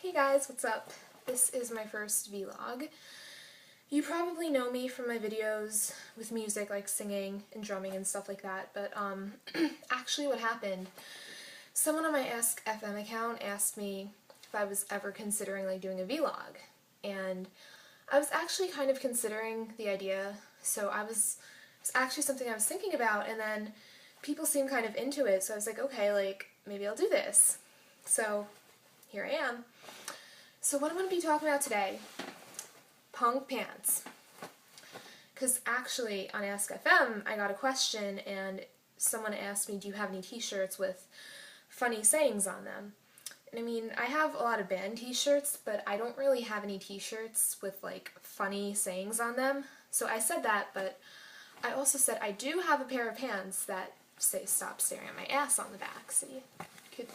Hey guys, what's up? This is my first vlog. You probably know me from my videos with music, like singing and drumming and stuff like that, but actually what happened, someone on my Ask FM account asked me if I was ever considering like doing a vlog, and I was actually kind of considering the idea, so it's actually something I was thinking about, and then people seemed kind of into it, so I was like, okay, like, maybe I'll do this. So, here I am. So what I'm going to be talking about today, punk pants. Because actually on Ask FM I got a question and someone asked me, do you have any t-shirts with funny sayings on them? And I mean, I have a lot of band t-shirts, but I don't really have any t-shirts with like funny sayings on them. So I said that, but I also said I do have a pair of pants that say stop staring at my ass on the back. So you could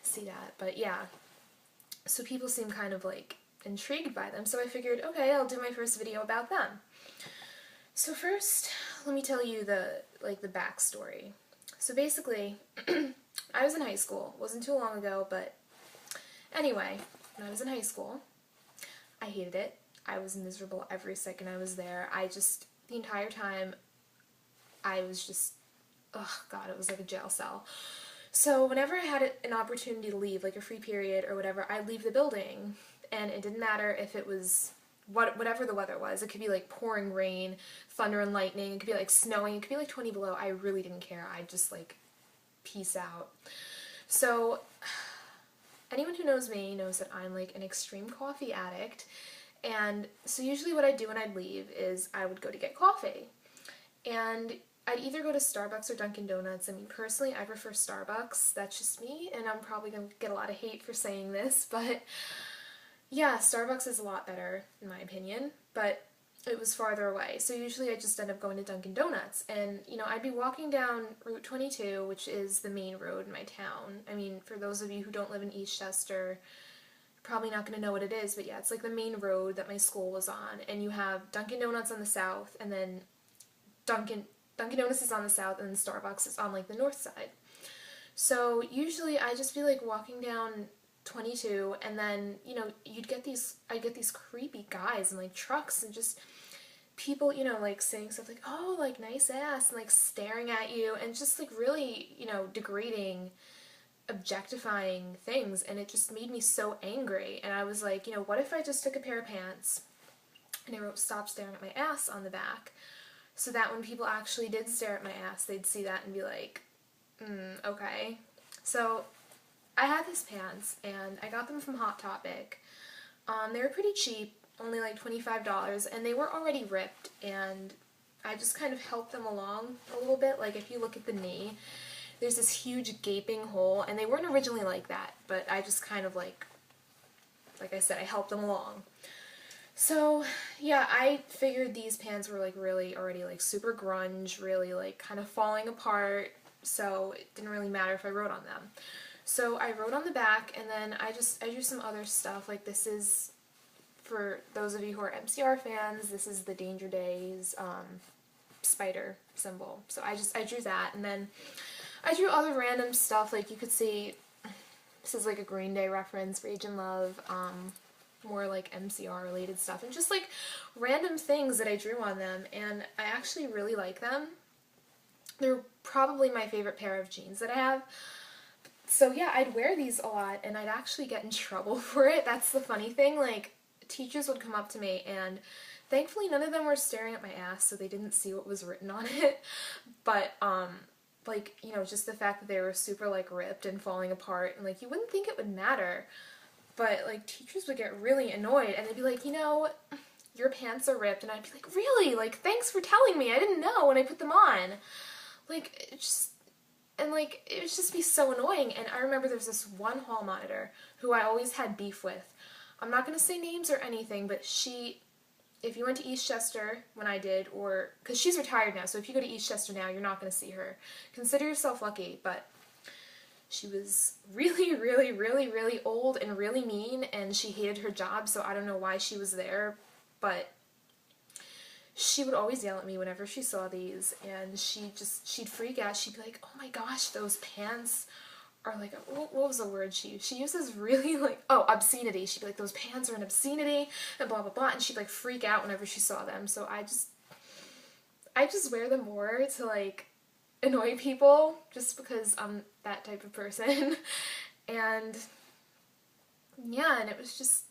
see that, but yeah. So people seem kind of like intrigued by them, so I figured, okay, I'll do my first video about them. So first, let me tell you the backstory. So basically, I was in high school. It wasn't too long ago, but anyway, when I was in high school, I hated it. I was miserable every second I was there. The entire time, I was just, oh god, it was like a jail cell. So whenever I had an opportunity to leave, like a free period or whatever, I'd leave the building, and it didn't matter if it was whatever the weather was. It could be like pouring rain, thunder and lightning, it could be like snowing, it could be like 20 below. I really didn't care. I'd just like peace out. So anyone who knows me knows that I'm like an extreme coffee addict, and so usually what I'd do when I'd leave is I would go to get coffee, and I'd either go to Starbucks or Dunkin' Donuts. I mean, personally, I prefer Starbucks. That's just me, and I'm probably going to get a lot of hate for saying this, but yeah, Starbucks is a lot better, in my opinion, but it was farther away. So usually I just end up going to Dunkin' Donuts, and, you know, I'd be walking down Route 22, which is the main road in my town. I mean, for those of you who don't live in Eastchester, you're probably not going to know what it is, but yeah, it's like the main road that my school was on, and you have Dunkin' Donuts on the south, and then Dunkin' Donuts is on the south, and then Starbucks is on like the north side. So usually I just be like walking down 22, and then, you know, I'd get these creepy guys in like trucks, and just people, you know, like saying stuff like, oh, like nice ass, and like staring at you, and just like really, you know, degrading, objectifying things, and it just made me so angry. And I was like, you know, what if I just took a pair of pants and I wrote stop staring at my ass on the back, so that when people actually did stare at my ass, they'd see that and be like, okay. So I had these pants, and I got them from Hot Topic. They were pretty cheap, only like $25, and they were already ripped, and I just kind of helped them along a little bit. Like, if you look at the knee, there's this huge gaping hole, and they weren't originally like that, but I just kind of like I said, I helped them along. So, yeah, I figured these pants were like really already like super grunge, really like kind of falling apart, so it didn't really matter if I wrote on them. So I wrote on the back, and then I drew some other stuff. Like, this is, for those of you who are MCR fans, this is the Danger Days spider symbol. So I drew that, and then I drew other random stuff. Like, you could see, this is like a Green Day reference, Rage in Love, more like MCR related stuff, and just like random things that I drew on them, and I actually really like them. They're probably my favorite pair of jeans that I have. So yeah, I'd wear these a lot, and I'd actually get in trouble for it. That's the funny thing. Like, teachers would come up to me, and thankfully none of them were staring at my ass, so they didn't see what was written on it. But like, you know, just the fact that they were super like ripped and falling apart, and like you wouldn't think it would matter, but like teachers would get really annoyed, and they'd be like, you know, your pants are ripped, and I'd be like, really? Like, thanks for telling me. I didn't know when I put them on. Like, it would just be so annoying. And I remember there's this one hall monitor who I always had beef with. I'm not going to say names or anything, but if you went to Eastchester when I did, or, because she's retired now, so if you go to Eastchester now, you're not going to see her. Consider yourself lucky, but she was really, really, really, really old and really mean, and she hated her job, so I don't know why she was there, but she would always yell at me whenever she saw these, and she'd freak out. She'd be like, oh my gosh, those pants or like, what was the word she used? She uses really like, oh, obscenity. She'd be like, those pants are an obscenity, and blah blah blah, and she'd like freak out whenever she saw them. So I just wear them more to like annoy people, just because I'm that type of person. And yeah, and it was just,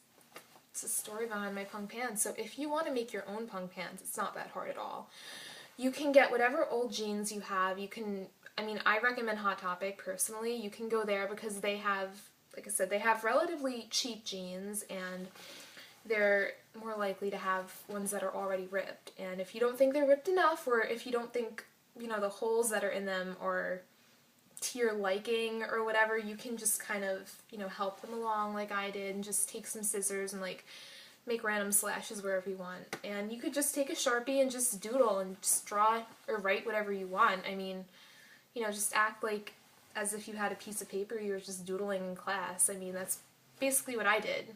it's a story behind my punk pants. So if you want to make your own punk pants, it's not that hard at all. You can get whatever old jeans you have. You can, I mean, I recommend Hot Topic personally. You can go there because they have, like I said, they have relatively cheap jeans, and they're more likely to have ones that are already ripped. And if you don't think they're ripped enough, or if you don't think, you know, the holes that are in them are to your liking or whatever, you can just kind of, you know, help them along like I did, and just take some scissors and like make random slashes wherever you want. And you could just take a Sharpie and just doodle and just draw or write whatever you want. I mean, you know, just act like as if you had a piece of paper you were just doodling in class. I mean, that's basically what I did.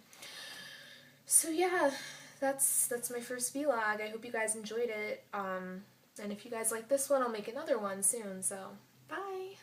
So yeah, that's my first vlog. I hope you guys enjoyed it. And if you guys like this one, I'll make another one soon, so bye!